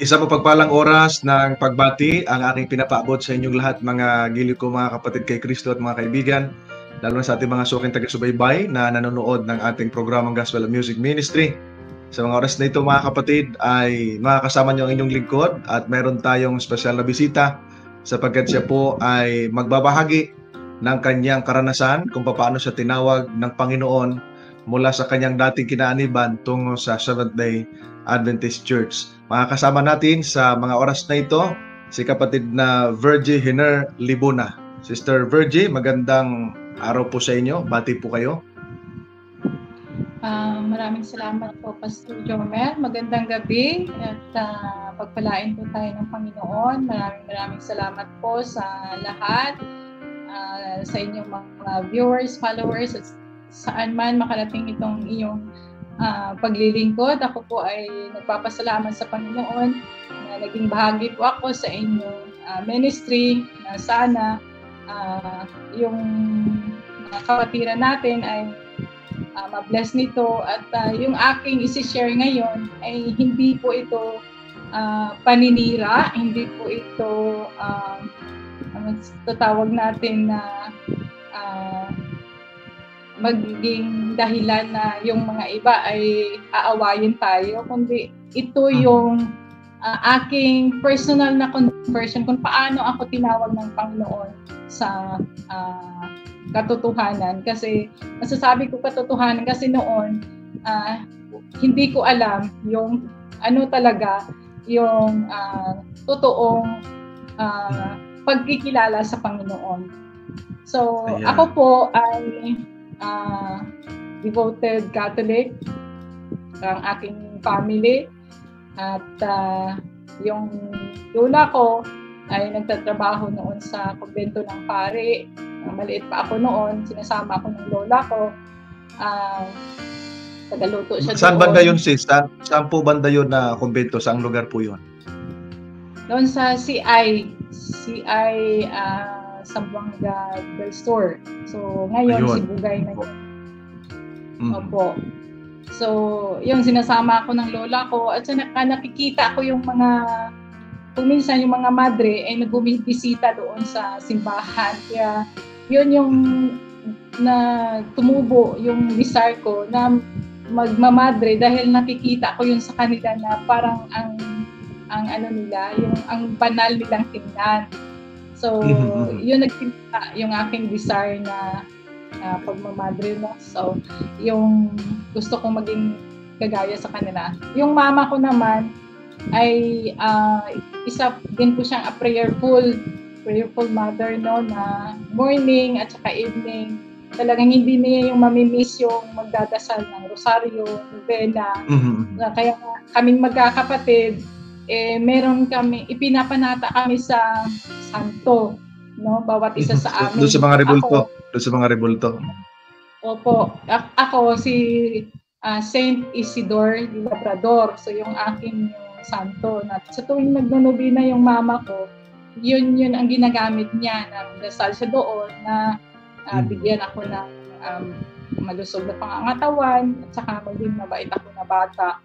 Isa mapagpalang oras ng pagbati ang aking pinapaabot sa inyong lahat mga giliw ko mga kapatid kay Kristo at mga kaibigan, lalo na sa ating mga suking taga-subaybay na nanonood ng ating programang Gospel Music Ministry. Sa mga oras na ito mga kapatid ay makakasama niyo ang inyong lingkod at meron tayong espesyal na bisita sapagkat siya po ay magbabahagi ng kanyang karanasan kung paano siya tinawag ng Panginoon mula sa kanyang dating kinaaniban tungo sa Seventh-day Adventist Church. Makakasama natin sa mga oras na ito si kapatid na Virgie Hiner Libuna. Sister Virgie, magandang araw po sa inyo. Bati po kayo. Maraming salamat po, Pastor Jomel. Magandang gabi at pagpalain po tayo ng Panginoon. Maraming salamat po sa lahat, sa inyong mga viewers, followers, at saan man makarating itong iyong paglilingkod. Ako po ay nagpapasalamat sa Panginoon na naging bahagi po ako sa inyong ministry na sana yung kapatiran natin ay ma-bless nito at yung aking isi-share ngayon ay hindi po ito paninira, hindi po ito tatawag natin na magiging dahilan na yung mga iba ay aawayin tayo, kundi ito yung aking personal na conversion kung paano ako tinawag ng Panginoon sa katotohanan. Kasi masasabi ko katotohanan kasi noon hindi ko alam yung ano talaga yung totoong pagkikilala sa Panginoon. So, ako po ay devoted Catholic, ang aking family, at yung lola ko ay nagtatrabaho noon sa kumbento ng pari. Maliit pa ako noon, sinasama ako ng lola ko. Tagaluto siya. Saan banda yun, sis? Saan po banda yun na kumbento? Saang lugar po yun? Doon sa CI Zamboanga del Sur. So, ngayon, Sibugay na yun. Opo. So, yung sinasama ko ng lola ko at nakikita ko yung mga, kung minsan yung mga madre ay nagbumisita doon sa simbahan. Kaya, yun yung na tumubo yung desire ko na magmamadre dahil nakikita ko yun sa kanila na parang ang ano nila, yung ang banal nilang tingnan. So, yun nagsimula yung aking desire na pagmamadre mo. So, yung gusto kong maging kagaya sa kanila. Yung mama ko naman ay isa din po siyang prayerful mother, no, na morning at saka evening. Talagang hindi niya yung mamimiss yung magdadasal ng rosaryo, novena. Kaya kaming magkakapatid, meron kami, ipinapanata kami sa santo, no? Bawat isa sa amin. Doon sa mga rebulto. Opo. Ako si Saint Isidore de Labrador. So yung aking santo. Sa tuwing nagnonobina yung mama ko, yun ang ginagamit niya. Nagdasal siya doon na bigyan ako ng malusog na pangangatawan at saka maging mabait ako na bata.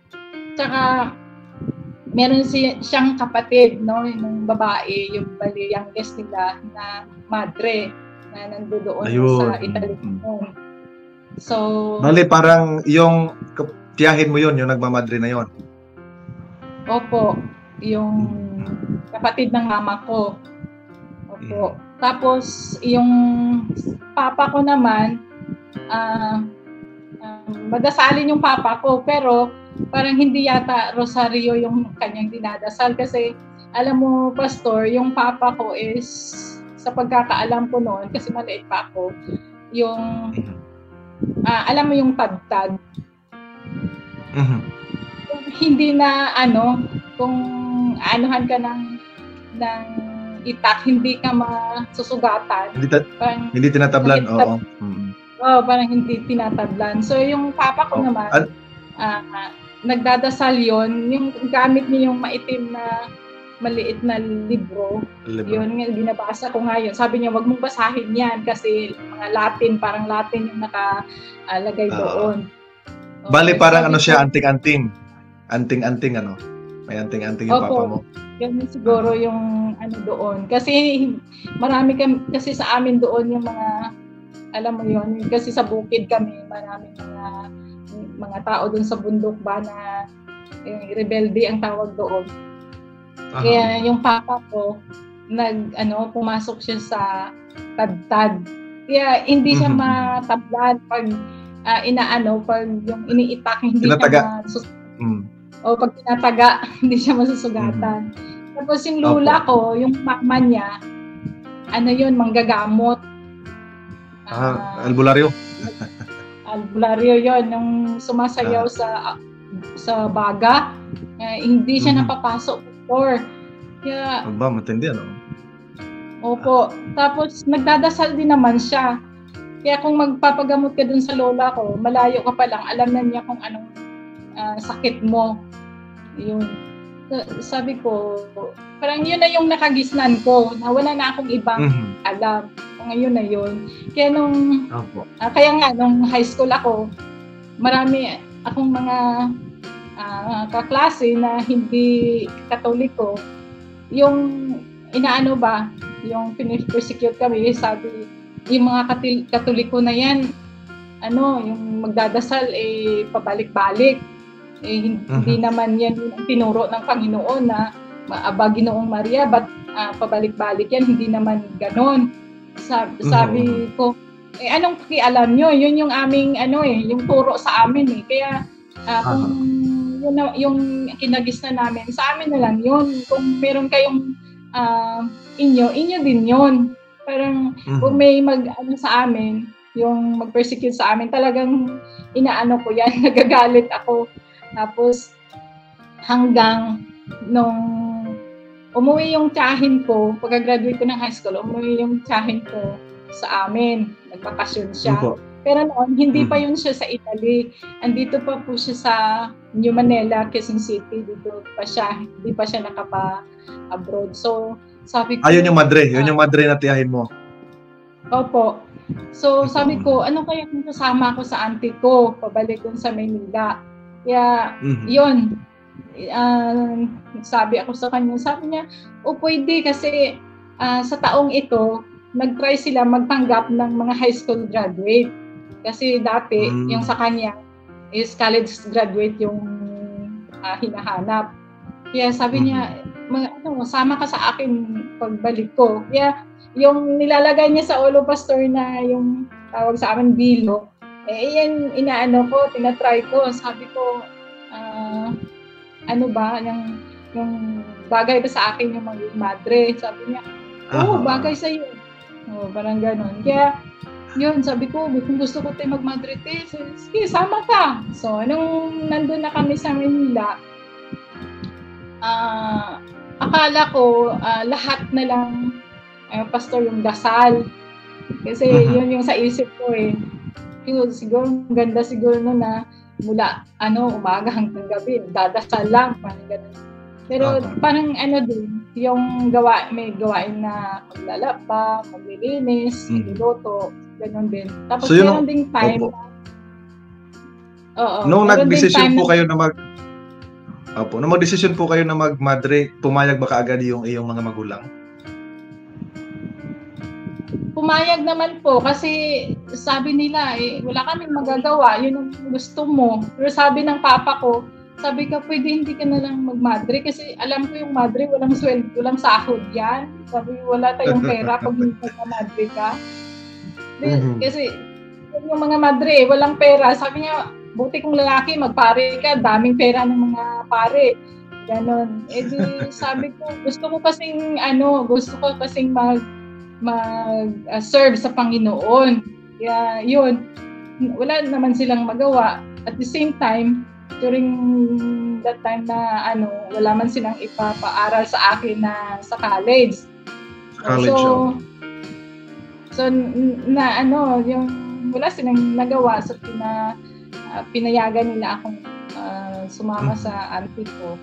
Tsaka meron siyang kapatid, no, yung babae, yung bali youngest nila na madre na nandoon sa Italy. So, bali parang yung tiyahin mo yun, yung nagmamadre na yun. Opo, yung kapatid ng mama ko. Opo. Tapos yung papa ko naman, madasalin yung papa ko, pero parang hindi yata rosaryo yung kanyang dinadasal kasi alam mo, pastor, yung papa ko is sa pagkakaalam ko noon kasi maliit pa ako, yung alam mo yung tadtad. Hindi na kung anuhan ka ng itak, hindi ka masusugatan. Hindi tinatablan, oo. Parang hindi tinatablan. So yung papa ko naman, nagdadasal yon, yung gamit niya yung maitim na maliit na libro. Yun nga, binabasa ko ngayon. Sabi niya, wag mong basahin yan kasi mga Latin, parang Latin yung nakalagay doon. Bali, parang siya, anting-anting. Anting-anting, May anting-anting yung papa mo. Yan siguro yung ano doon. Kasi marami kasi sa amin doon yung mga, alam mo yun, kasi sa bukid kami, maraming mga tao doon sa bundok ba na yung rebelde ang tawag doon. Kaya yung papa ko, pumasok siya sa tadtad. Kaya hindi siya matablan pag pag yung iniitak, hindi tinataga. O pag tinataga, hindi siya masusugatan. Tapos yung lula ko, yung mama niya, manggagamot. Albularyo. Albularyo yon, yung sumasayaw sa baga. Hindi siya napapasok before. Kaya, matindi ano? Opo. Tapos nagdadasal din naman siya. Kaya kung magpapagamot ka dun sa lola ko, malayo ka pa lang, alam na niya kung anong sakit mo. Yun. Sabi ko, parang yun na yung nakagisnan ko, na wala na akong ibang alam. Ngayon na yun. Kaya nung high school ako, marami akong mga kaklase na hindi Katoliko. Yung yung pinipersecute kami, sabi, yung mga Katoliko na yan, yung magdadasal, pabalik-balik. Hindi naman yan yung tinuro ng Panginoon na, Ginoong Maria, ba't pabalik-balik yan? Hindi naman ganon. Sabi ko, anong pakialam nyo? Yun yung aming, yung turo sa amin. Kaya, kung yun yung kinagisnan namin, sa amin na lang yun. Kung meron kayong inyo din yun. Parang kung may sa amin, yung mag-persecute sa amin, talagang ko yan, nagagalit ako. Tapos hanggang nung umuwi yung tiyahin ko, pagka-graduate ko ng high school, umuwi yung tiyahin ko sa amin, nagbakasyon siya. Pero noon, hindi pa yun siya sa Italy. Andito pa po siya sa New Manila, Quezon City. Dito pa siya, hindi pa siya nakapa-abroad. So, sabi ko... Yun yung madre. Yun yung madre na tiyahin mo. Opo. So, sabi ko, ano kaya kung kasama ko sa auntie ko, pabalik dun sa Maynila. Kaya, yun. Sabi ako sa kanya, sabi niya, pwede kasi sa taong ito, nag-try sila magtanggap ng mga high school graduate. Kasi dati, yung sa kanya, is college graduate yung hinahanap. Kaya sabi niya, sama ka sa akin pagbalik ko. Kaya yung nilalagay niya sa Olo Pastor na yung tawag sa amin bilo, yan tinatry ko. Sabi ko, yung bagay ba sa akin yung maging madre? Sabi niya, bagay sa'yo. Parang ganon. Kaya, yun, sabi ko, kung gusto ko tayo mag-madre, sige, sama ka. So, nung nandun na kami sa Manila, akala ko lahat na lang pastor yung dasal. Kasi yun yung sa isip ko siguro ganda siguro na mula umaga hanggang gabi dadasal lang, parang ganun. Pero parang din yung may gawain na maglalaba, maglilinis, magluluto, ganun din. Tapos so, meron ding time nung nag-decision po kayo na nung mag-decision po kayo na mag-madre, pumayag ba kaagad yung iyong mga magulang? Pumayag naman po kasi sabi nila wala kaming magagawa, yun ang gusto mo. Pero sabi ng papa ko, sabi ka, pwede hindi ka na lang mag-madre kasi alam ko yung madre walang sweldo, walang sahod yan. Sabi, wala tayong pera pag hindi ka madre ka. Kasi yung mga madre, walang pera. Sabi niya, buti kong lalaki, magpare ka, daming pera ng mga pare. Ganon. Sabi ko, gusto ko kasing mag-serve sa Panginoon. Kaya yun, wala naman silang magawa. At the same time, during that time na wala man silang ipapaaral sa akin na sa college. So yung wala silang nagawa sa pinayagan nila akong sumama sa auntie ko.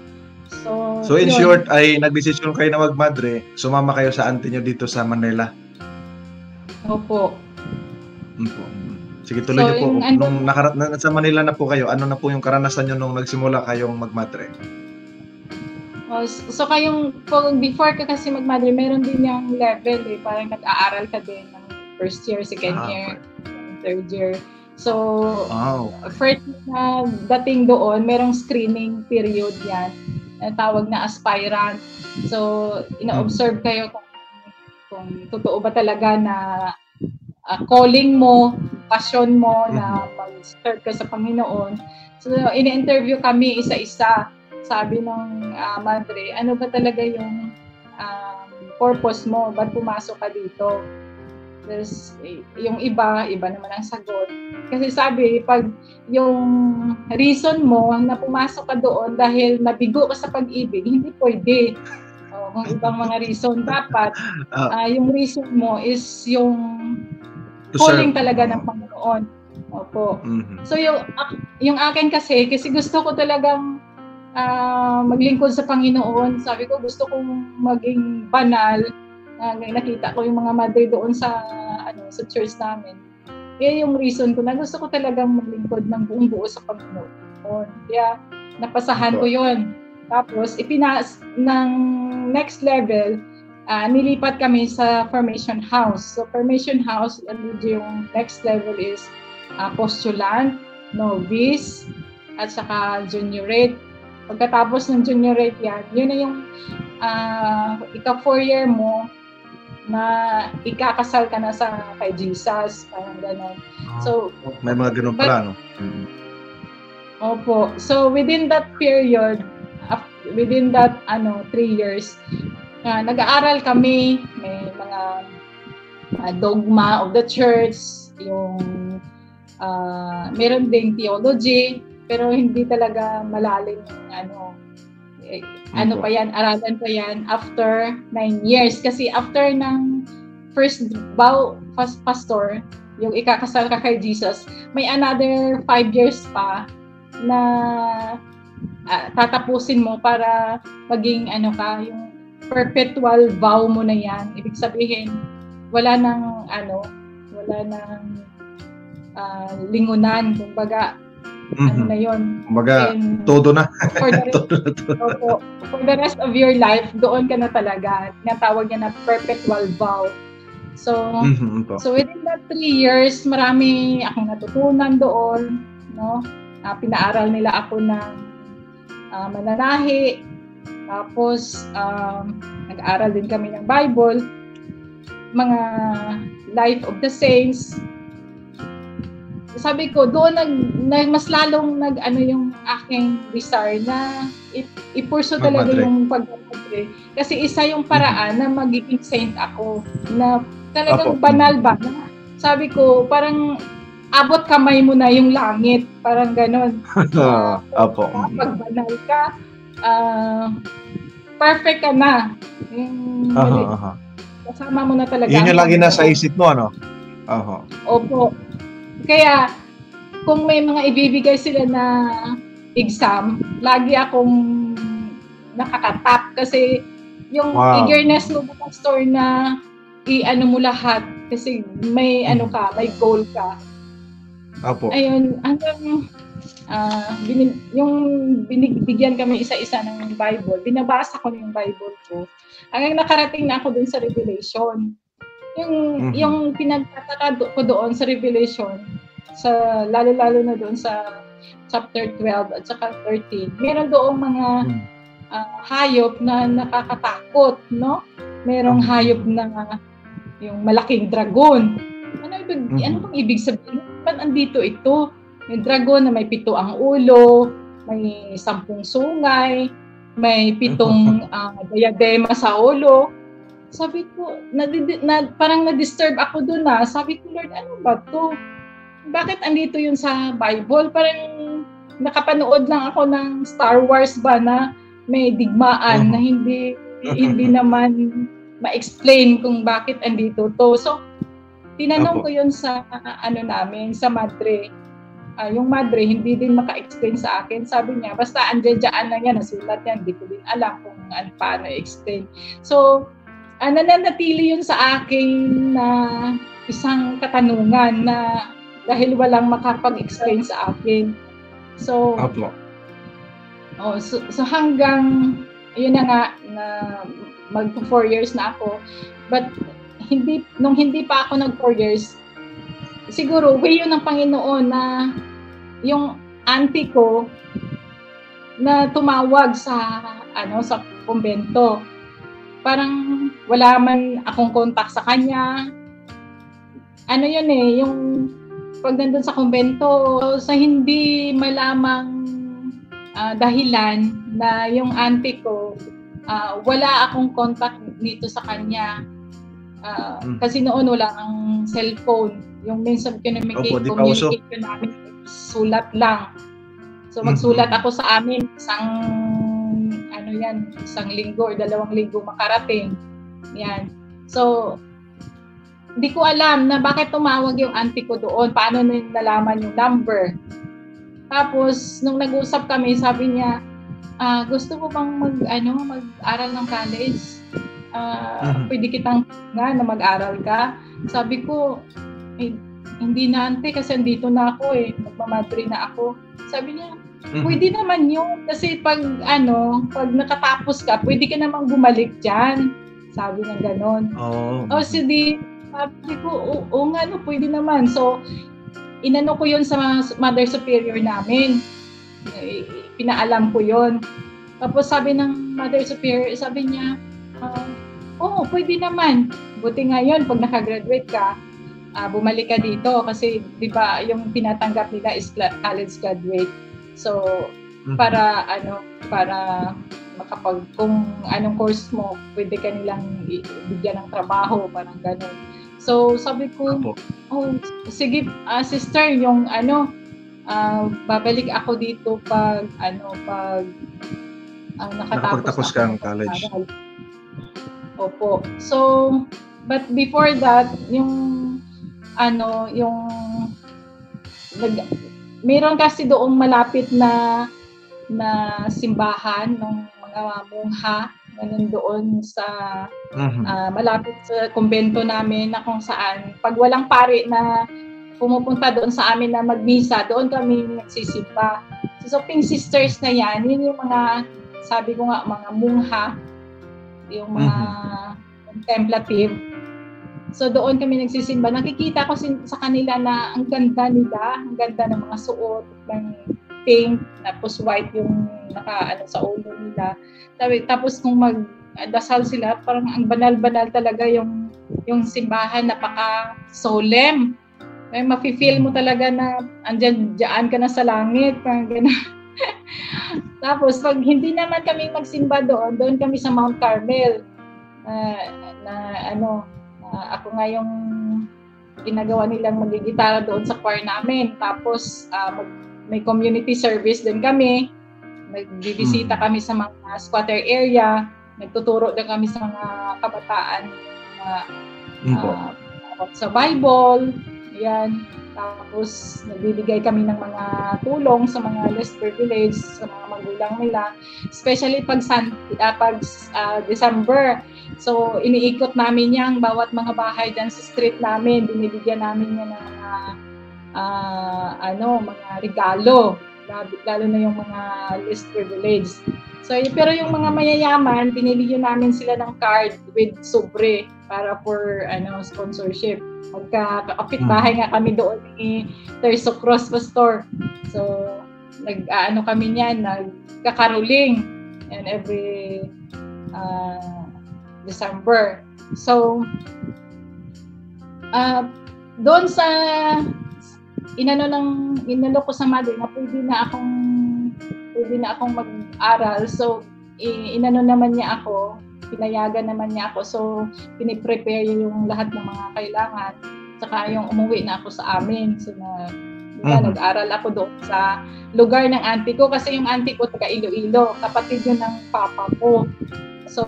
So in short ay nagdesisyon kayo na mag-madre, sumama kayo sa auntie nyo dito sa Manila. Opo. Sige, tuloy niyo po. Nung nasa Manila na po kayo, ano na po yung karanasan niyo nung nagsimula kayong mag-madre? So before ka kasi mag-Madre, meron din yung level parang nag-aaral ka din ng first year, second year, third year. So, first na dating doon, merong screening period yan. Tawag na aspirant. So, ina-observe kayo kung totoo ba talaga na calling mo, passion mo na mag-serve ka sa Panginoon. So, ina-interview kami isa-isa. Sabi ng Madre, ano ba talaga yung purpose mo? Ba't pumasok ka dito? Tapos, yung iba naman ang sagot. Kasi sabi, pag yung reason mo na pumasok ka doon dahil nabigo ka sa pag-ibig, hindi pwede. Kung ibang mga reason, dapat yung reason mo is yung calling talaga ng Panginoon. Opo. So, yung akin kasi gusto ko talagang maglingkod sa Panginoon. Sabi ko, gusto kong maging banal. Nakita ko yung mga Madre doon sa church namin. Kaya yung reason ko na gusto ko talagang maglingkod ng buong buo sa Panginoon. Kaya napasahan ko yun. Tapos, ng next level, nilipat kami sa Formation House. So, Formation House, yung next level is postulant, novice, at saka juniorate. Pagkatapos ng juniorate yan, yun na yung ika-4 year mo na ikakasal ka na kay Jesus, parang gano'n. So, may mga gano'n pala, no? Opo. So, within that period, within that 3 years, nag-aaral kami, may mga dogma of the church, yung meron ding theology, pero hindi talaga malalim pa yan, aralan pa yan after 9 years. Kasi after ng first pastor, yung ikakasal ka kay Jesus, may another 5 years pa na tatapusin mo para maging yung perpetual vow mo na yan. Ibig sabihin, wala nang lingunan, kumbaga na yun. Kumbaga, todo na. For the rest of your life, doon ka na talaga. Tinatawag niya na perpetual vow. So, so within that 3 years, marami akong natutunan doon. No? Pinaaral nila ako ng mananahi. Tapos, nag-aaral din kami ng Bible. Mga life of the saints. Sabi ko, doon mas lalong yung aking desire na ipurso talaga yung pag-Madre. Kasi isa yung paraan na magiging saint ako. Na talagang banal ba? Sabi ko, parang abot kamay mo na yung langit. Parang ganon. Pag banal ka, perfect ka na. Kasama mo na talaga. Yun yung lagi nasa isip mo, ano? Opo. Kaya, kung may mga ibibigay sila na exam, lagi akong nakakatap kasi yung eagerness mo sa store na mo lahat kasi may may goal ka. Apo. Ayun, hanggang yung binibigyan kami isa-isa ng Bible, binabasa ko yung Bible ko. Hanggang nakarating na ako dun sa Revelation. Yung pinagtataka ko doon sa Revelation, lalo-lalo na doon sa chapter 12 at saka 13, meron doong mga hayop na nakakatakot, no? Merong hayop na yung malaking dragon. Ano bang ibig sabihin? Ba't andito ito? Yung dragon na may 7 ang ulo, may 10 sungay, may 7 diadema sa ulo. Sabi ko, parang na-disturb ako doon na. Sabi ko, Lord, ano ba to? Bakit andito yun sa Bible? Parang nakapanood lang ako ng Star Wars ba na may digmaan na hindi naman ma-explain kung bakit andito to. So, tinanong ko yun sa namin, sa Madre. Yung Madre, hindi din maka-explain sa akin. Sabi niya, basta andyan lang yan, nasulat yan. Hindi ko din alam kung paano i-explain. So, nananatili yun sa akin na isang katanungan na dahil walang makapag-explain sa akin. So, so hanggang yun na nga, na mag 4 years na ako. But nung hindi pa ako nag 4 years, siguro way yun ng Panginoon na yung auntie ko na tumawag sa sa kumbento. Parang wala man akong contact sa kanya. Yun yung pag nandun sa kumbento, sa hindi malamang dahilan na yung auntie ko, wala akong contact dito sa kanya. Kasi noon wala ang cellphone. Yung minsan communicate namin, sulat lang. So magsulat ako sa amin, isang linggo or 2 linggo makarating. Yan. So, hindi ko alam na bakit tumawag yung auntie ko doon, paano nalaman yung number. Tapos, nung nag-usap kami, sabi niya, gusto ko bang mag-aral ng college? Pwede kitang na mag-aral ka? Sabi ko, hindi na auntie kasi andito na ako magmamadre na ako. Sabi niya, pwede naman yun. Kasi pag nakatapos ka, pwede ka namang bumalik dyan. Sabi niya ganon. Sabi ko, nga pwede naman. So, inano ko yun sa Mother Superior namin. Pinaalam ko yun. Tapos sabi ng Mother Superior, sabi niya, pwede naman. Buti nga yun, pag nakagraduate ka, bumalik ka dito. Kasi, di ba, yung tinatanggap nila is college graduate. So, para kung anong course mo, pwede ka nilang bigyan ng trabaho, parang gano'n. So, sabi ko, sige, sister, yung babalik ako dito pag nakapagtapos ka ng college. Opo. So, but before that, meron kasi doong malapit na simbahan ng mga mungha na nandoon sa malapit sa kumbento namin, na kung saan pag walang pari na pumupunta doon sa amin na magmisa, doon kami nagsisimba. So Pink Sisters na yun yung mga, sabi ko nga, mga mungha, yung mga contemplative. So doon kami nagsisimba. Nakikita ko sa kanila na ang ganda nila, ang ganda ng mga suot, ng pink, tapos white yung sa ulo nila. Tapos kung magdasal sila, parang ang banal-banal talaga yung simbahan, napaka-solemn. May mafe-feel mo talaga na diyan ka na sa langit, parang gano'n. Tapos pag hindi naman kami magsimba doon kami sa Mount Carmel. Ako nga yung ginagawa nilang magigitara doon sa choir namin. Tapos may community service din kami. Nagbibisita kami sa mga squatter area. Nagtuturo din kami sa mga kabataan sa Bible. Yan. Tapos nagbibigay kami ng mga tulong sa mga less privileged, sa mga magulang nila, especially pag December. So iniikot namin yang bawat mga bahay dyan sa street namin, binibigyan namin yan ng mga regalo, lalo na yung mga less privileged. So pero yung mga mayayaman, binibigyan namin sila ng card with sobre para for sponsorship. Magkakapit-bahay nga kami doon ni Terzo Cross Pastor. So, kami niyan, nagkakaroling and every December. So, doon sa inano ko sa mother na pwede na akong mag-aral. So, inano naman niya ako, pinayagan naman niya ako. So, piniprepare yung lahat ng mga kailangan. Saka yung umuwi na ako sa amin. So, nag-aral ako doon sa lugar ng auntie ko. Kasi yung auntie ko, taga Iloilo. Kapatid yun ng papa ko. So,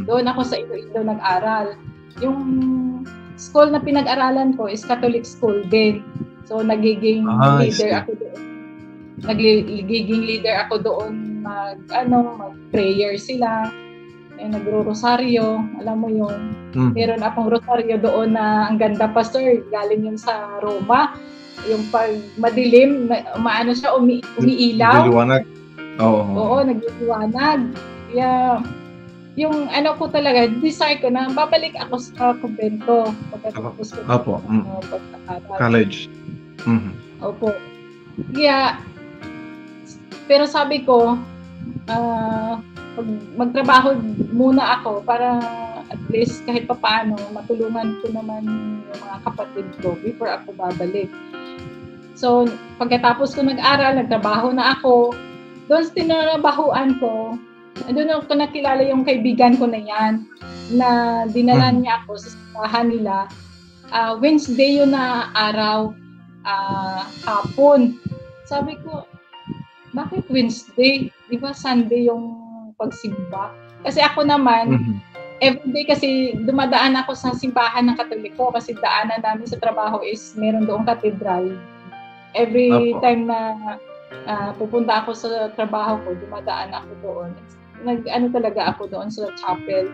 doon ako sa Iloilo nag-aral. Yung school na pinag-aralan ko is Catholic school din. So, nagiging leader ako doon. Nagiging leader ako doon. Mag-prayer sila. Nagro-rosaryo, alam mo yun. Meron akong rosaryo doon na ang ganda, pastor, galing yun sa Roma. Yung pag madilim, umiilaw. Nagliliwanag. Oo, nagliliwanag. Yeah, yung ano ko talaga, desire ko na babalik ako sa kumbento pagkatapos ko Opo. pagkakaaral. College. Opo. Yeah, pero sabi ko, magtrabaho muna ako para at least kahit papaano matulungan ko naman yung mga kapatid ko before ako babalik. So, pagkatapos ko nag-aral, nagtrabaho na ako. Doon sa tinrabahuan ko, doon ako nakilala yung kaibigan ko na yan, na dinala niya ako sa samahan nila. Wednesday yun na araw, hapon. Sabi ko, bakit Wednesday? Di ba Sunday yung pagsimba? Kasi ako naman, everyday kasi dumadaan ako sa simbahan ng Katoliko kasi daanan namin sa trabaho is meron doong katedral. Every time na pupunta ako sa trabaho ko, dumadaan ako doon. Nag-ano talaga ako doon sa chapel.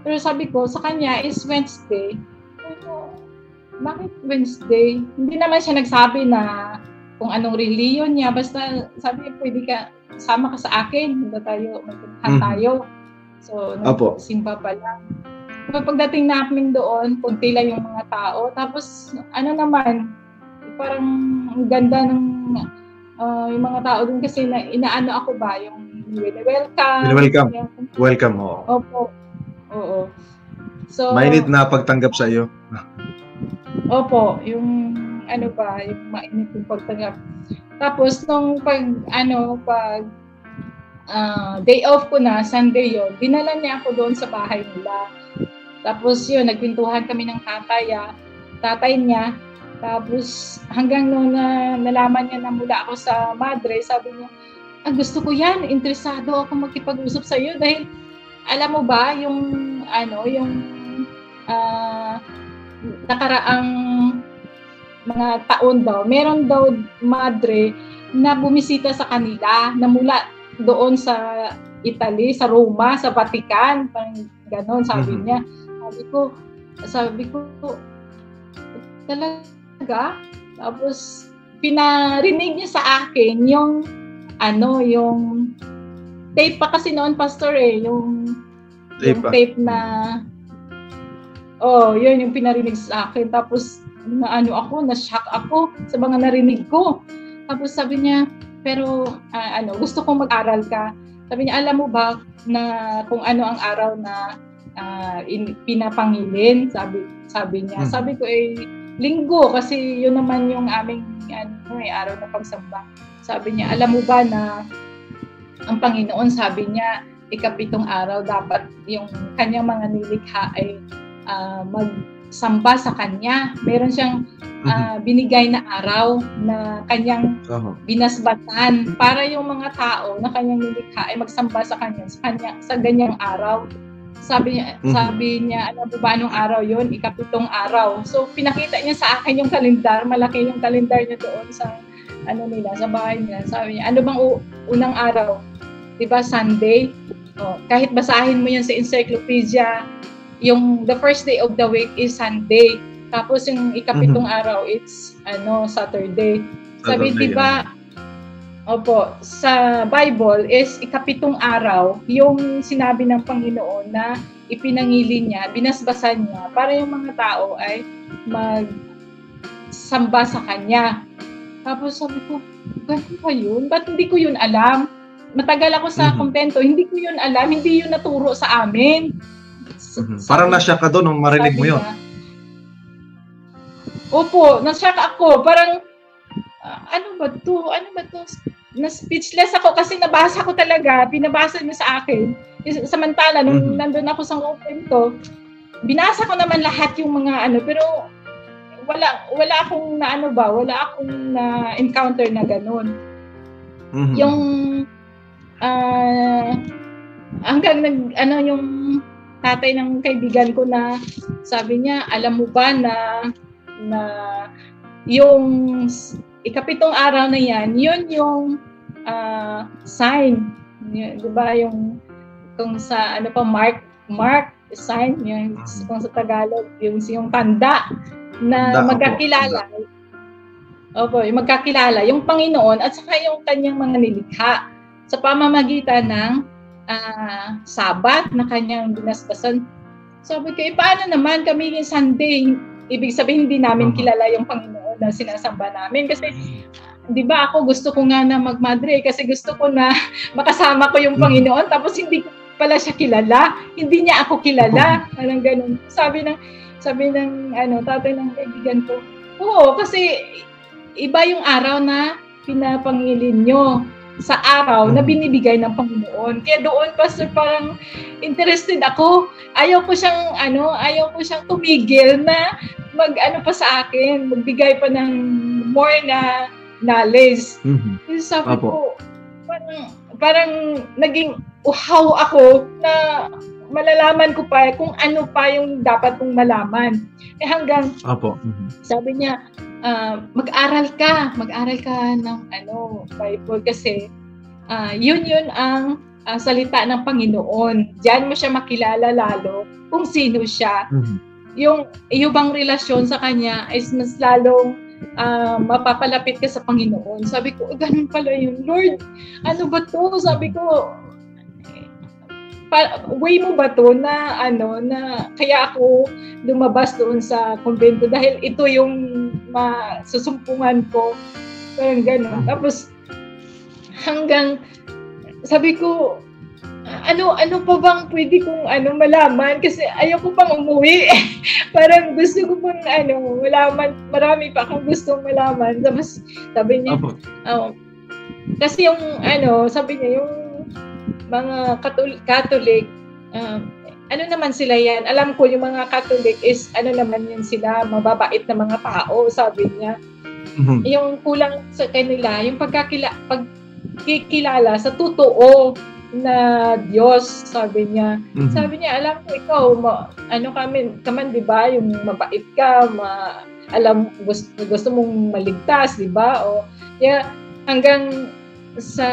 Pero sabi ko, sa kanya is Wednesday. Bakit Wednesday? Hindi naman siya nagsabi na kung anong reliyon niya. Basta sabi niya, pwede ka, sama ka sa akin. Magpuntahan tayo. So, nagsimba pa lang. Pagdating namin doon, kunti lang yung mga tao. Tapos, ano naman, parang ang ganda ng yung mga tao doon kasi na inaano ako ba, yung welcome. Opo. Oo. So, mainit na pagtanggap sa iyo. Opo, yung ano ba, yung mainit yung pagtanggap. Tapos nung day off ko na, Sunday yon, dinala niya ako doon sa bahay nila. Tapos yun, nagpintuhan kami ng tatay niya. Tapos hanggang nung nalaman niya na mula ako sa madre, sabi niya, gusto ko yan, interesado ako makipag-usap sa iyo dahil alam mo ba yung nakaraang mga taon daw, meron daw madre na bumisita sa kanila na mula doon sa Italy, sa Roma, sa Vatican, parang ganon sabi niya. Sabi ko talaga. Tapos pinarinig niya sa akin yung tape pa kasi noon, pastor yung tape na yun yung pinarinig sa akin. Tapos na-shock ako sa mga narinig ko. Tapos sabi niya, pero gusto kong mag-aral ka. Sabi niya, alam mo ba na kung ano ang araw na pinapangilin? Sabi niya. Sabi ko Linggo kasi yun naman yung aming araw na pagsamba. Sabi niya, alam mo ba na ang Panginoon, sabi niya, ika-7 araw dapat yung kanyang mga nilikha ay magsamba sa kanya. Meron siyang binigay na araw na kanyang binasbatan para yung mga tao na kanyang nilikha ay magsamba sa kanya sa ganyang araw. Sabi niya, alam mo ba anong araw yun? ika-7 araw. So, pinakita niya sa akin yung kalendar. Malaki yung kalendar niya doon sa sa bahay nila. Sabi niya, ano bang unang araw? Diba, Sunday? Kahit basahin mo yan sa encyclopedia, yung the first day of the week is Sunday. Tapos yung ika-7 araw, it's Saturday. Sabi, diba, sa Bible is ika-7 araw yung sinabi ng Panginoon na ipinangili niya, binasbasan niya para yung mga tao ay magsamba sa Kanya. Tapos sabi ko, ganun ba yun? Ba't hindi ko yun alam? Matagal ako sa kumpento, hindi ko yun alam, hindi yun naturo sa amin. Parang na-shock ka doon nung marinig mo yun. Opo, na-shock ako. Parang, ano ba to? Na-speechless ako kasi nabasa ko talaga, pinabasa niya sa akin. Samantala, nung nandun ako sa kumpento, binasa ko naman lahat yung mga pero wala akong na-encounter na ganun. Yung hanggang yung tatay ng kaibigan ko na sabi niya, alam mo ba na yung ika-7 araw na yan, yun yung sign. Diba yung kung sa mark sign, yung kung sa Tagalog, yung tanda na magkakilala. Yung magkakilala yung Panginoon at saka yung kanyang mga nilikha sa pamamagitan ng Sabat na kanyang binasbasan. Sabi ko, paano naman kami yung Sunday? Ibig sabihin, hindi namin kilala yung Panginoon na sinasamba namin. Kasi, di ba ako gusto ko nga na magmadre kasi gusto ko na makasama ko yung Panginoon tapos hindi ko pala siya kilala. Hindi niya ako kilala. Parang ganun. Sabi ng tatay ng kaibigan ko, oo, kasi iba yung araw na pinapangilin nyo sa araw na binibigay ng Panginoon. Kaya doon, Pastor, parang interested ako. Ayaw ko siyang tumigil na pa sa akin, magbigay pa ng more na knowledge. Sabi ko, parang naging uhaw ako na malalaman ko pa kung ano pa yung dapat kong malaman. Hanggang, sabi niya, mag-aral ka ng Bible kasi yun ang salita ng Panginoon. Diyan mo siya makilala lalo kung sino siya. Yung bang relasyon sa kanya is mas lalong mapapalapit ka sa Panginoon. Sabi ko, ganun pala yun. Lord, ano ba to? Sabi ko, way mo ba to na kaya ako lumabas doon sa kumbento dahil ito yung masusumpungan ko. Parang gano'n. Tapos hanggang sabi ko, ano pa bang pwede kong malaman kasi ayoko pang umuwi. Parang gusto ko pang malaman, marami pa akong gustong malaman. Tapos sabi niya, kasi yung sabi niya yung mga Catholic, naman sila yan. Alam ko yung mga Catholic is naman yan sila, mababait na mga tao, sabi niya. Yung kulang sa kanila, yung pagkikilala sa totoo na Diyos, sabi niya. Sabi niya, alam ko ikaw, kaman, di ba, yung mabait ka, gusto mong maligtas, di ba? O, hanggang sa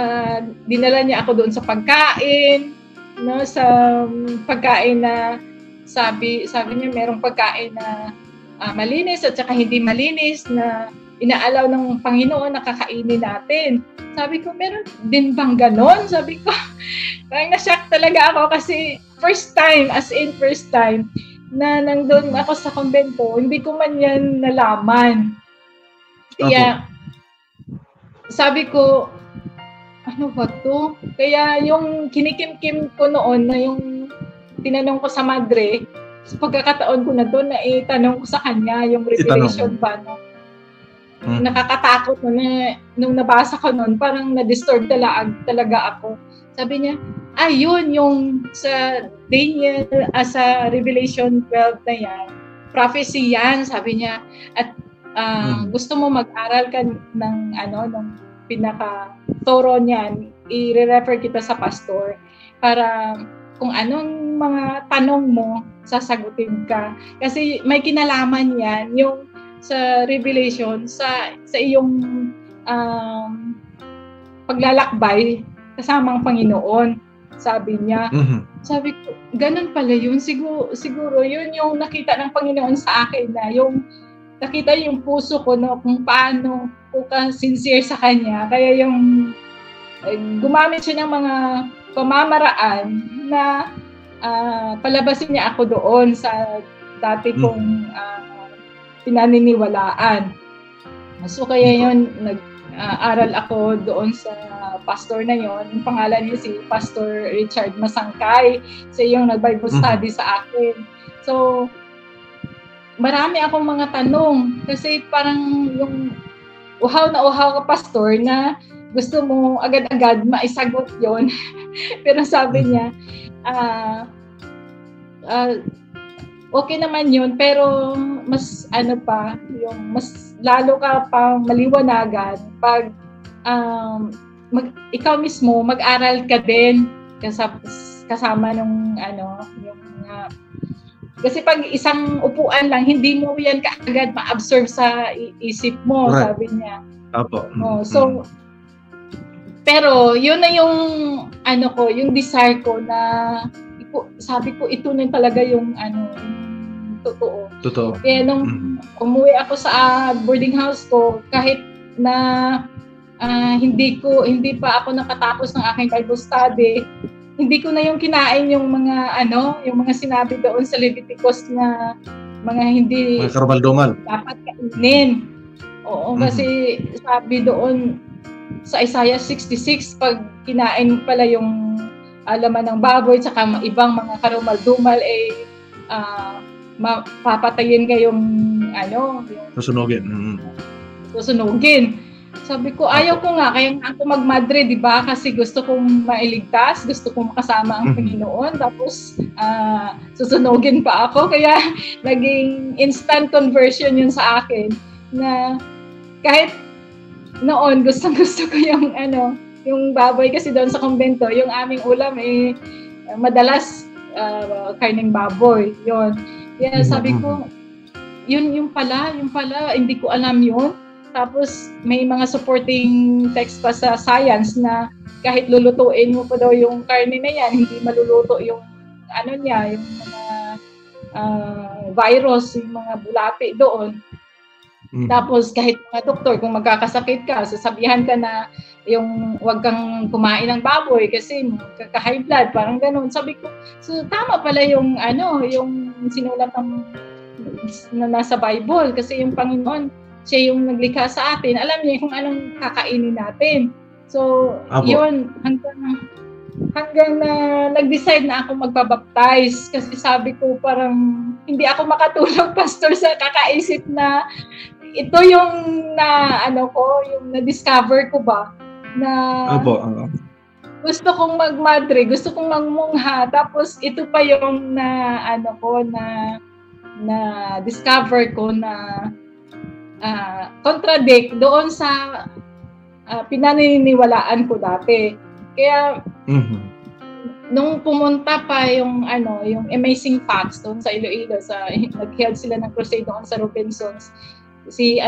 dinala niya ako doon sa pagkain, sa pagkain na sabi niya merong pagkain na malinis at saka hindi malinis na inaalaw ng Panginoon na kakainin natin. Sabi ko, meron din bang ganon? Sabi ko, parang na-shock talaga ako kasi first time na nandun ako sa kumbento, hindi ko man yan nalaman. Kaya sabi ko, ano ba to? Kaya yung kinikimkim ko noon na yung tinanong ko sa madre, sa pagkakataon ko na doon na itanong ko sa kanya yung revelation ba no? Nakakatakot na nung nabasa ko noon, parang na-disturb talaga ako. Sabi niya, yun yung sa Daniel, sa Revelation 12 na yan, prophecy yan, sabi niya. At gusto mo mag-aral ka ng pinaka-thorough niyan, i-refer kita sa pastor para kung anong mga tanong mo, sasagutin ka. Kasi may kinalaman yan, yung sa Revelation, sa iyong paglalakbay kasamang Panginoon, sabi niya. Sabi ko, ganun pala yun. Siguro yun yung nakita ng Panginoon sa akin na yung nakita yung puso ko no, kung paano ko ka-sincere sa Kanya. Kaya yung gumamit siya ng mga pamamaraan na palabasin niya ako doon sa dati kong pinaniniwalaan. So kaya yun, nag-aral ako doon sa pastor na yon. Yung pangalan niya si Pastor Richard Masangkay. Siya yung nag-Bible study sa akin. So, marami akong mga tanong kasi parang yung uhaw ka pastor na gusto mo agad-agad maisagot yon. Pero sabi niya, okay naman yun, pero mas yung mas lalo ka pang maliwanagan pag ikaw mismo mag-aral ka din kasama nung yung kasi pag isang upuan lang, hindi mo yan kaagad ma-absorb sa isip mo, right. Sabi niya. Apo. So, pero yun na yung yung desire ko na sabi ko ito na talaga yung totoo. Kaya nung umuwi ako sa boarding house ko, kahit na hindi pa ako nakatapos ng aking Bible study, hindi ko na yung kinain yung mga yung mga sinabi doon sa Leviticus na mga hindi mga karumal-dumal dapat kainin. Oo, kasi sabi doon sa Isaiah 66, pag kinain pala yung laman ng baboy tsaka ibang mga karumal-dumal papatayin kayong yung susunugin. Sabi ko, ayaw ko nga, kaya nga ako magmadre, di ba? Kasi gusto kong mailigtas, gusto kong makasama ang Panginoon, tapos susunugin pa ako. Kaya naging instant conversion yun sa akin na kahit noon, gustong-gusto ko yung baboy kasi doon sa kumbento, yung aming ulam madalas karneng baboy, yun. Kaya sabi ko, yung pala, hindi ko alam yun. Tapos may mga supporting text pa sa science na kahit lulutuin mo pa daw yung karne na yan, hindi maluluto yung yung mga virus, yung mga bulati doon. Tapos kahit mga doktor, kung magkakasakit ka, sasabihan ka na yung wag kang kumain ng baboy kasi magkaka-high blood, parang gano'n. Sabi ko, so tama pala yung yung sinulat na nasa Bible kasi yung Panginoon, siya yung naglikha sa atin. Alam niya kung anong kakainin natin. So, yun, hanggang na nag-decide na ako magpabaptize kasi sabi ko parang hindi ako makatulog, Pastor, sa kakaisip na ito yung yung na-discover ko ba na gusto kong magmadre, gusto kong magmungha, tapos ito pa yung na discover ko na contradict doon sa pinaniniwalaan ko dati. Kaya nung pumunta pa yung yung Amazing Facts doon sa Iloilo, nag-held sila ng crusade doon sa Robinsons. Si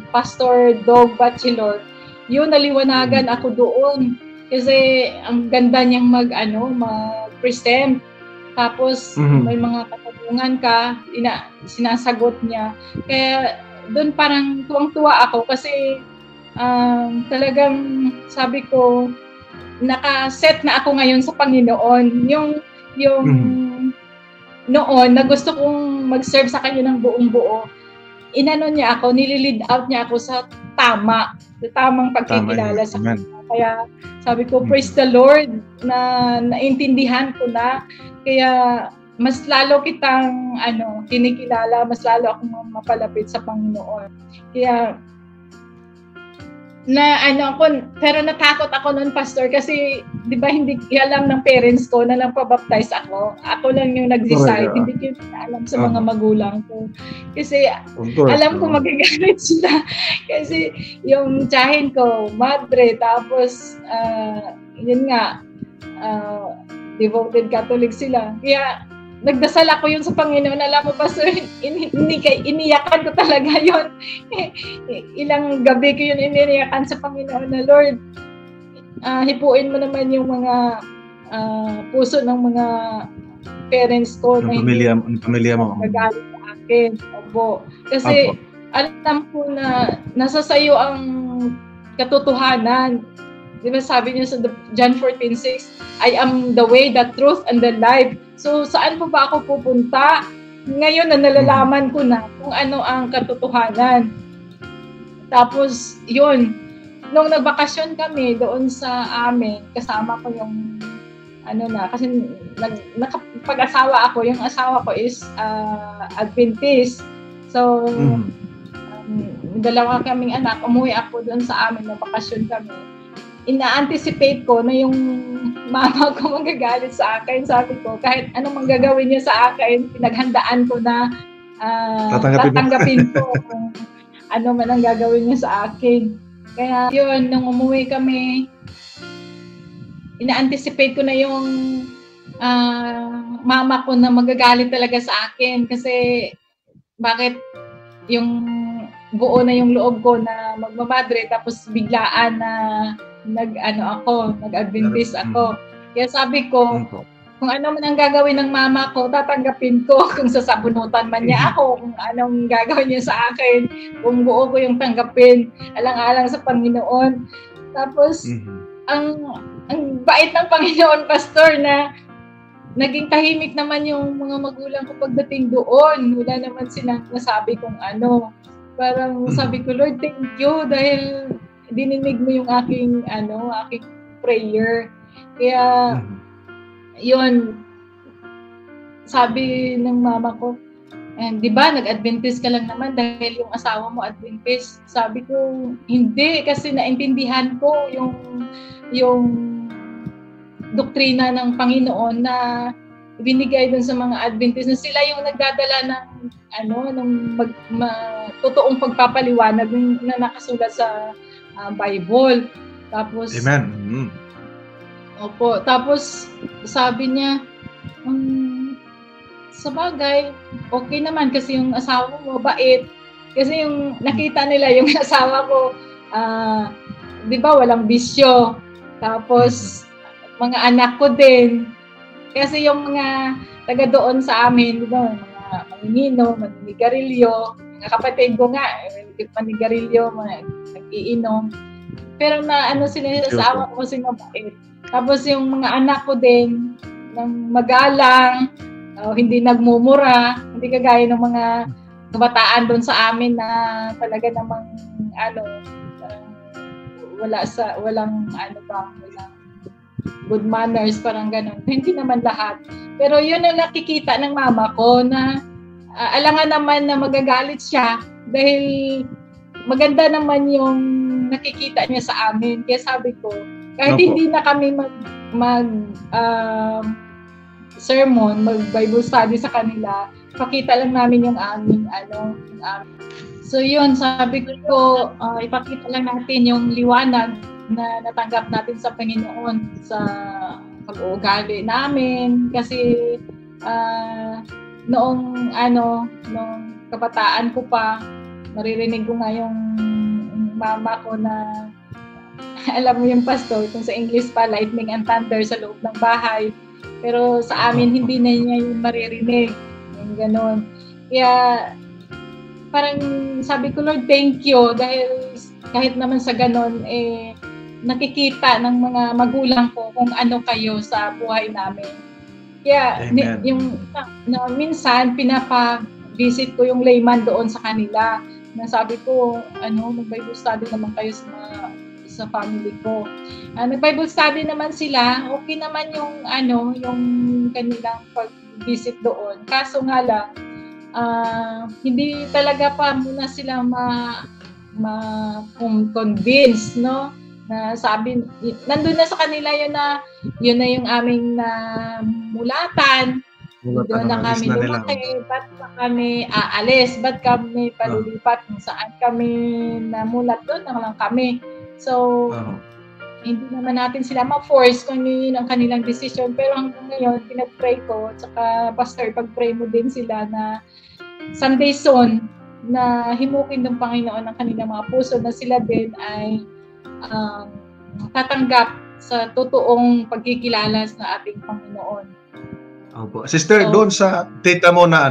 Pastor Dog Bachelor, yun naliwanagan ako doon kasi ang ganda niyang mag-present. Tapos may mga katanungan ka, sinasagot niya. Kaya doon parang tuwang-tuwa ako kasi talagang sabi ko, naka-set na ako ngayon sa Panginoon. Yung noon na gusto kong mag-serve sa Kanya ng buong buo, niya ako, nililid out niya ako sa tamang pagkikilala sa Kanya. Kaya sabi ko, praise the Lord, na naintindihan ko na. Kaya mas lalo kitang kinikilala, mas lalo akong mapalapit sa Panginoon. Kaya pero natakot ako noon, Pastor, kasi 'di ba hindi alam ng parents ko na lang pa-baptize ako. Ako lang yung nag-decide, hindi ko alam sa mga magulang ko. Kasi alam ko magagalit sila kasi yung tiyahin ko, madre, tapos yun nga, devoted Catholic sila. Kaya nagdasal ako yun sa Panginoon. Alam mo, Pastor, iniyakan ko talaga yun. Ilang gabi ko yun iniyakan sa Panginoon na, Lord, hipuin mo naman yung mga puso ng mga parents ko na pamilya mo nagalit sa akin. Opo. Kasi alam ko na nasa sayo ang katotohanan. Di ba sabi niya sa John 14:6, I am the way, the truth, and the life. So, saan po ba ako pupunta? Ngayon na nalalaman ko na kung ano ang katotohanan. Tapos, yun, nung nagbakasyon kami doon sa amin, kasama ko yung, kasi nakapag-asawa ako, yung asawa ko is Adventist. So, dalawa kaming anak, umuwi ako doon sa amin, nagbakasyon kami. Ina-anticipate ko na yung mama ko magagalit sa akin. Sabi ko, kahit anong manggagawin niya sa akin, pinaghandaan ko na tatanggapin ko kung ano man ang gagawin niya sa akin. Kaya yun, nung umuwi kami, ina-anticipate ko na yung mama ko na magagalit talaga sa akin. Kasi bakit yung buo na yung loob ko na magmamadre tapos biglaan na nag-Adventist ako. Kaya sabi ko, kung ano man ang gagawin ng mama ko, tatanggapin ko. Kung sasabunutan man niya ako, kung anong gagawin niya sa akin, kung buo ko yung tanggapin, alang-alang sa Panginoon. Tapos, ang bait ng Panginoon, Pastor, na naging tahimik naman yung mga magulang ko pagdating doon. Wala naman silang nasabi kung ano. Parang sabi ko, Lord, thank you dahil dininig mo yung aking prayer. Kaya, yun, sabi ng mama ko, di ba, nag-Adventist ka lang naman dahil yung asawa mo Adventist. Sabi ko, hindi, kasi naintindihan ko yung doktrina ng Panginoon na binigay dun sa mga Adventist na sila yung nagdadala ng totoong pagpapaliwanag na nakasulat sa Bible. Tapos, Amen. Opo. Tapos, sabi niya, sa bagay, okay naman kasi yung asawa mo bait. Kasi yung nakita nila yung asawa ko, di ba, walang bisyo. Tapos, mga anak ko din. Kasi yung mga taga doon sa amin, di ba, mga manginino, maninigarilyo, mga kapatid ko nga, maninigarilyo, mga nag-iinom. Pero sila sa asawa ko kasi mabait. Tapos yung mga anak ko din, ng magalang, hindi nagmumura, hindi kagaya ng mga kabataan doon sa amin na talaga namang walang good manners, parang ganun. Hindi naman lahat. Pero yun ang nakikita ng mama ko na alangan naman na magagalit siya dahil maganda naman yung nakikita niya sa amin. Kaya sabi ko, kahit hindi na kami sermon, mag-Bible study sa kanila, pakita lang namin yung aming So yun, sabi ko, ipakita lang natin yung liwanag na natanggap natin sa Panginoon sa pag-uugali namin. Kasi noong kabataan ko pa, maririnig ko nga yung mama ko na alam mo yung pastor, kung sa English pa, lightning and thunder sa loob ng bahay. Pero sa amin, hindi na niya yung maririnig. Yung ganon. Kaya, parang sabi ko, Lord, thank you. Dahil kahit naman sa ganon, nakikita ng mga magulang ko kung ano kayo sa buhay namin. Kaya, minsan, pinapa-visit ko yung layman doon sa kanila. Na sabi ko, mag-Bible study naman kayo sa family ko. Nag-Bible study naman sila, okay naman yung kanilang pag-visit doon. Kaso nga lang, hindi talaga pa muna sila ma-convince, no? Na sabi, nandun na sa kanila yun na yung aming mulatan. Doon na kami lumaki, ba't pa kami aalis, ba't kami palilipat, kung saan kami namulat, doon na lang kami. So, hindi naman natin sila ma-force kung yun ang kanilang decision. Pero hanggang ngayon, pinag-pray ko, tsaka pastor, pag-pray mo din sila na Sunday soon, na himukin ng Panginoon ang kanilang mga puso, na sila din ay tatanggap sa totoong pagkikilala sa ating Panginoon. Opo. Sister, doon sa tita mo na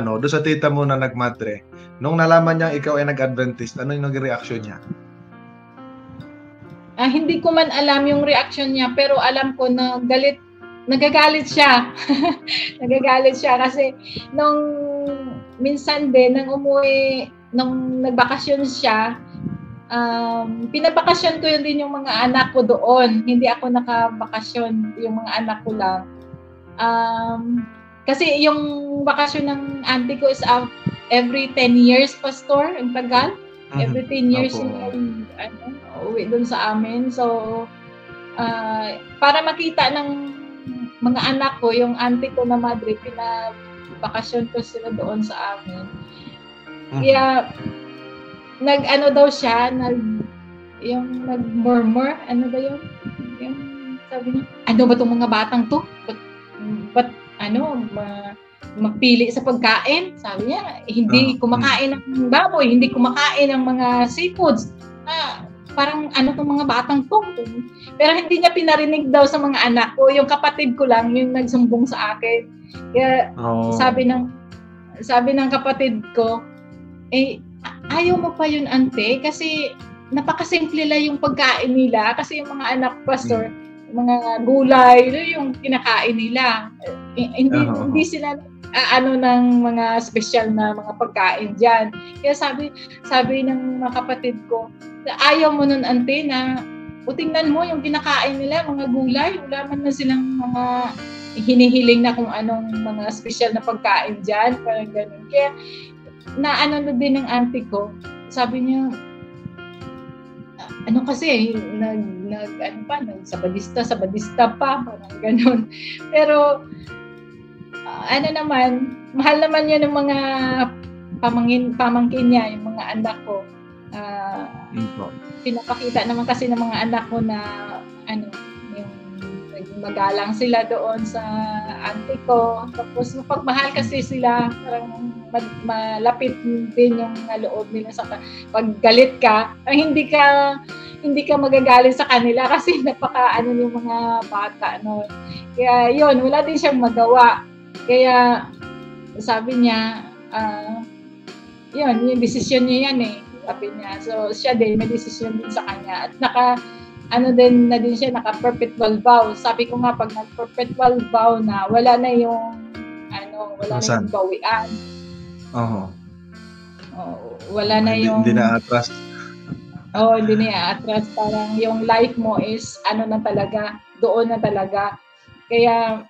nagmadre, nung nalaman niya ikaw ay nag-Adventist, ano yung naging reaction niya? Hindi ko man alam yung reaction niya, pero alam ko na nagagalit siya. Nagagalit siya kasi nung minsan din, nung nagbakasyon siya, pinabakasyon ko yun din yung mga anak ko doon. Hindi ako nakabakasyon, yung mga anak ko lang. Kasi yung bakasyon ng auntie ko is every 10 years, pastor, ang tagal. Every 10 years yung uwi dun sa amin. So, para makita ng mga anak ko, yung auntie ko na madre, pinabakasyon ko sila doon sa amin. Kaya, daw siya, nag-murmur, ba yun? Yung sabi niya, ano ba itong mga batang to? Ba't magpili sa pagkain? Sabi niya, hindi kumakain ng baboy, hindi kumakain ng mga seafoods. Parang itong mga batang to? Pero hindi niya pinarinig daw sa mga anak ko. Yung kapatid ko lang, yung nagsumbong sa akin. Kaya sabi ng kapatid ko, ayaw mo pa yun, ante? Kasi napakasimple lang yung pagkain nila. Kasi yung mga anak, pastor, mga gulay, yung kinakain nila. Hindi sila ano ng mga special na mga pagkain diyan. Kaya sabi ng mga kapatid ko, ayaw mo nun ante na tingnan mo yung kinakain nila, mga gulay, wala man na silang mga hinihiling na kung anong mga special na pagkain diyan, parang ganun. Kaya na din ng auntie ko, sabi niya, ano kasi, sabadista pa, parang ganun. Pero, ano naman, mahal naman yun ng mga pamangkin niya, yung mga anak ko. Pinapakita naman kasi ng mga anak ko na, yung magalang sila doon sa auntie ko. Tapos, mapagmahal kasi sila, parang malapit din yung loob nila sa pag galit ka, hindi ka magagalit sa kanila kasi yung mga bata no. Kaya yun, wala din siyang magawa. Kaya sabi niya, yun, yung desisyon niya yan sabi niya. So siya din, may desisyon din sa kanya. At din siya, naka-perpetual vow. Sabi ko nga, pag nag-perpetual vow na, wala na yung bawian. Wala na yung... Hindi na atras. Hindi na atras. Parang yung life mo is doon na talaga. Kaya,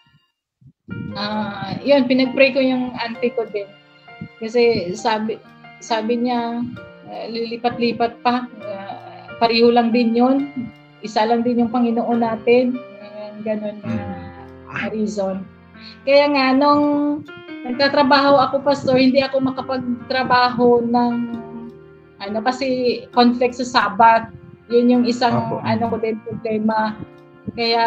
yun, pinag-pray ko yung auntie ko din. Kasi sabi niya, lilipat-lipat pa. Pareho lang din yun. Isa lang din yung Panginoon natin. Ganun na reason. Kaya nga, nung nagtatrabaho ako, Pastor, hindi ako makapagtrabaho ng kasi conflict sa Sabat. Yun yung isang ko din problema. Kaya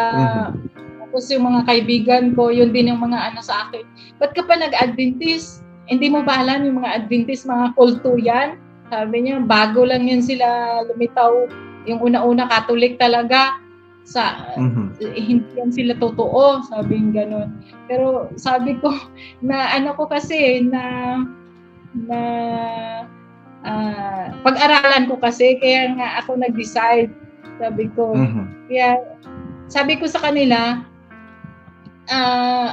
tapos yung mga kaibigan ko, yun din yung mga sa akin. Ba't ka pa nag-Adventist? Hindi mo ba alam yung mga Adventist, mga kulto yan? Sabi niya, bago lang yun sila lumitaw. Yung una-una, Catholic talaga. Hindi yan sila totoo, sabi yung gano'n. Pero sabi ko, na ko kasi, pag-aralan ko kasi, kaya nga ako nag-decide, sabi ko. Kaya, sabi ko sa kanila,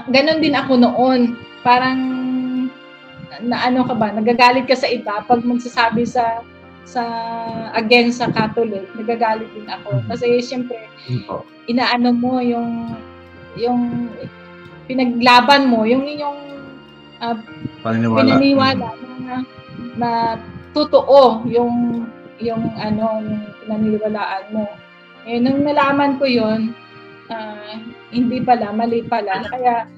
gano'n din ako noon. Parang, nagagalit ka sa iba, pag magsasabi sa against sa Catholic, nagagalit din ako. Kasi syempre, inaano mo yung pinaglaban mo, yung inyong pinaniwala na totoo yung pinaniniwalaan mo. Nung nalaman ko yun, hindi pala, mali pala. Kaya,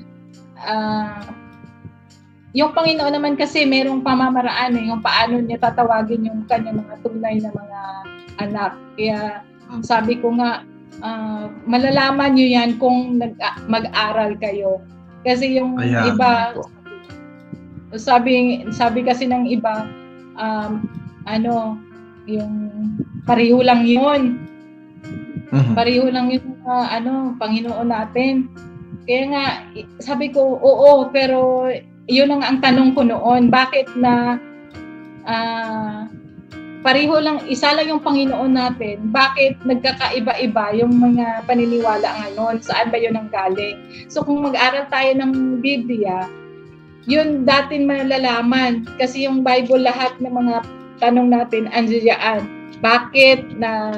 yung Panginoon naman kasi merong pamamaraan yung paano niya tatawagin yung kanyang mga tunay na mga anak. Kaya sabi ko nga, malalaman nyo yan kung mag-aral kayo. Kasi yung iba, sabi kasi ng iba, yung pareho lang yun. Pareho lang yun Panginoon natin. Kaya nga, sabi ko, oo, pero yun ang tanong ko noon, bakit na pareho lang, isa lang yung Panginoon natin, bakit nagkakaiba-iba yung mga paniniwala ngayon? Saan ba yun ang galing? So kung mag-aral tayo ng Biblia, yun datin malalaman. Kasi yung Bible, lahat ng mga tanong natin, andiyan. Bakit na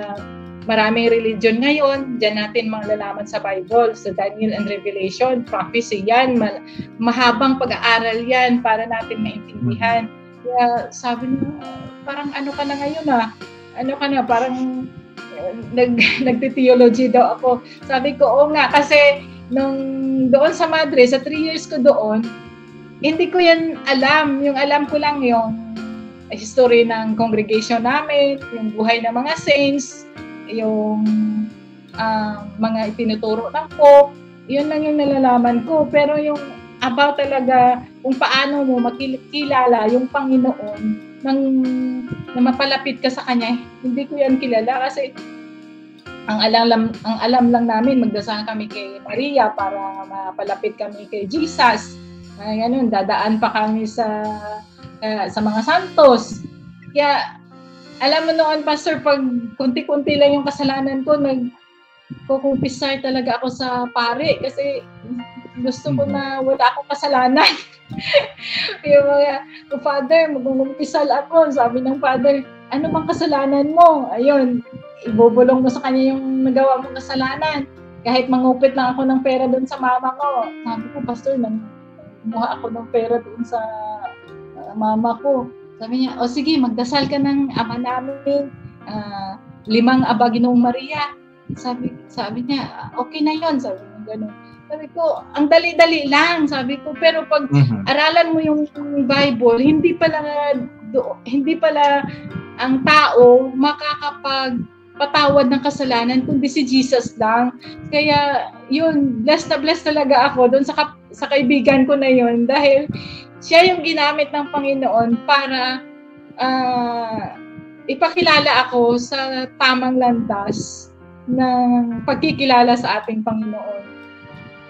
maraming religion ngayon, dyan natin malalaman sa Bible, sa Daniel and Revelation, prophecy yan, mahabang pag-aaral yan para natin maintindihan. Kaya sabi niya, parang ka na ngayon parang nagti-theology daw ako. Sabi ko, oo nga, kasi nung doon sa Madre, sa 3 years ko doon, hindi ko yan alam. Yung alam ko lang yung history ng congregation namin, yung buhay ng mga saints, yung mga itinuturo ng Pope, yun lang yung nalalaman ko. Pero yung about talaga kung paano mo makilala yung Panginoon na mapalapit ka sa Kanya, hindi ko yan kilala kasi ang alam lang namin, magdasal kami kay Maria para mapalapit kami kay Jesus. Ganun, dadaan pa kami sa mga santos. Kaya alam mo noon, Pastor, pag kunti-kunti lang yung kasalanan ko, kukumpisar talaga ako sa pare kasi gusto ko na wala akong kasalanan. Yung mga, Father, magkumpisal ako. Sabi ng Father, ano bang kasalanan mo? Ayun, ibubulong mo sa kanya yung nagawa mong kasalanan. Kahit mangupit lang ako ng pera doon sa mama ko. Sabi ko, Pastor, nanguha ako ng pera doon sa mama ko. Sabi niya, o sige, magdasal ka ng ama namin, 5 Aba Ginoong Maria. Sabi niya, okay na yon, sabi niya gano'n. Sabi ko, ang dali-dali lang, sabi ko, pero pag aralan mo yung Bible, hindi pala ang tao makakapagpatawad ng kasalanan, kundi si Jesus lang. Kaya yun, blessed na blessed talaga ako doon sa kaibigan ko na yun, dahil siya yung ginamit ng Panginoon para ipakilala ako sa tamang landas ng pagkikilala sa ating Panginoon.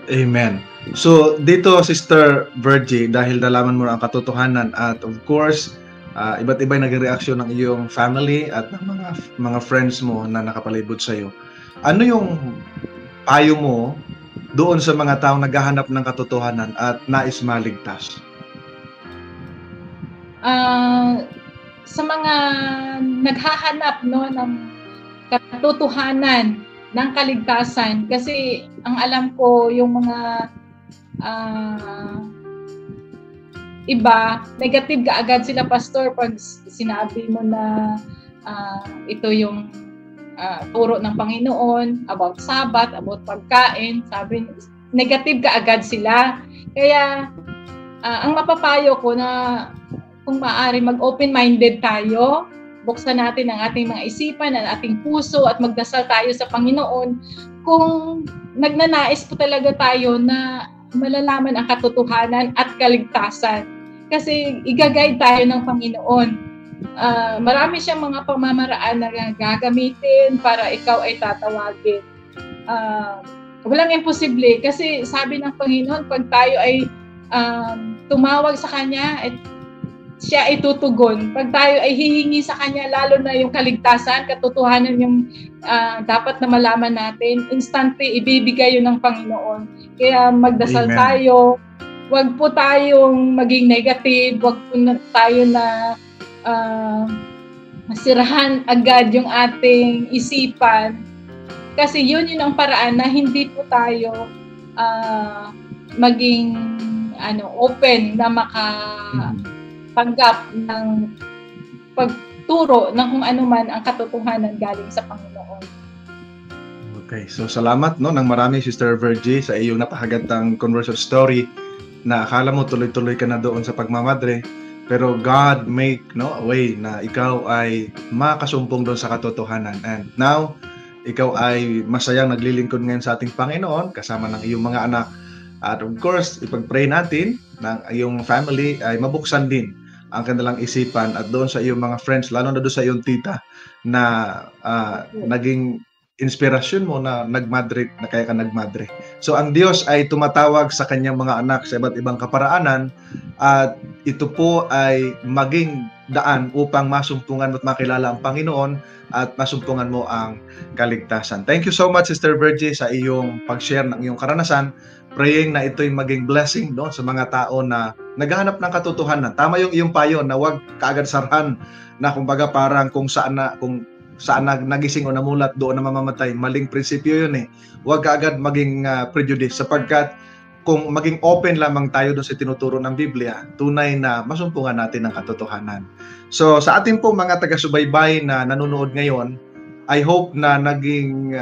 Amen. So, dito, Sister Virgie, dahil nalaman mo ang katotohanan at of course, iba't iba yung naging reaksyon ng iyong family at ng mga friends mo na nakapalibot sa iyo. Ano yung payo mo doon sa mga taong naghahanap ng katotohanan at nais maligtas? Sa mga naghahanap ng katotohanan ng kaligtasan, kasi ang alam ko yung mga iba, negative kaagad sila, Pastor, pag sinabi mo na ito yung turo ng Panginoon about Sabat, about pagkain, sabi, negative kaagad sila. Kaya ang mapapayo ko na kung maaari mag-open-minded tayo, buksan natin ang ating mga isipan, ang ating puso at magdasal tayo sa Panginoon kung nagnanais po talaga tayo na malalaman ang katotohanan at kaligtasan. Kasi i-guide tayo ng Panginoon. Marami siyang mga pamamaraan na gagamitin para ikaw ay tatawagin. Walang imposible kasi sabi ng Panginoon, pag tayo ay tumawag sa Kanya, siya ay tutugon. Pag tayo ay hihingi sa Kanya, lalo na yung kaligtasan, katotohanan yung dapat na malaman natin, instantly ibibigay yun ng Panginoon. Kaya magdasal Amen. tayo, wag po tayong maging negative, wag po tayo na masirahan agad yung ating isipan. Kasi yun ang paraan na hindi po tayo maging open na tanggap ng pagturo ng kung ano man ang katotohanan galing sa Panginoon. Okay, so salamat ng marami, Sister Virgie, sa iyong napakagandang conversion story na akala mo tuloy-tuloy ka na doon sa pagmamadre, pero God make a way na ikaw ay makasumpong doon sa katotohanan. And now, ikaw ay masayang naglilingkod ngayon sa ating Panginoon kasama ng iyong mga anak. At of course, ipag-pray natin na iyong family ay mabuksan din ang kanilang isipan at doon sa iyong mga friends, lalo na doon sa iyong tita na naging inspirasyon mo na nagmadre, na kaya ka nagmadre. So ang Diyos ay tumatawag sa kanyang mga anak sa iba't ibang kaparaanan at ito po ay maging daan upang masumpungan at makilala ang Panginoon at masumpungan mo ang kaligtasan. Thank you so much, Sister Virgie, sa iyong pag-share ng iyong karanasan. Praying na ito'y maging blessing sa mga tao na naghahanap ng katotohanan. Tama yung iyong payo na huwag kaagad sarhan na kumbaga parang kung saan nagising o namulat doon na mamamatay. Maling prinsipyo yun eh. Huwag kaagad maging prejudice sapagkat kung maging open lamang tayo doon sa tinuturo ng Biblia, tunay na masumpungan natin ang katotohanan. So sa ating po mga taga-subaybay na nanonood ngayon, I hope na naging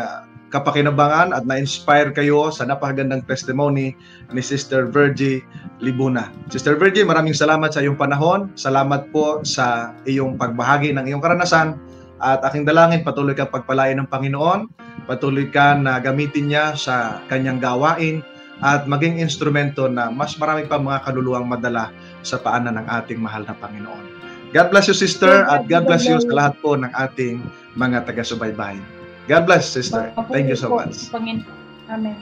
kapakinabangan at na-inspire kayo sa napakagandang testimony ni Sister Virgie Libuna. Sister Virgie, maraming salamat sa iyong panahon. Salamat po sa iyong pagbahagi ng iyong karanasan at aking dalangin patuloy kang pagpalain ng Panginoon, patuloy ka na gamitin niya sa kanyang gawain at maging instrumento na mas marami pa mga kaluluwang madala sa paanan ng ating mahal na Panginoon. God bless you, Sister, at God bless you sa lahat po ng ating mga taga-subaybay. God bless, Sister. Thank you so much. Amen.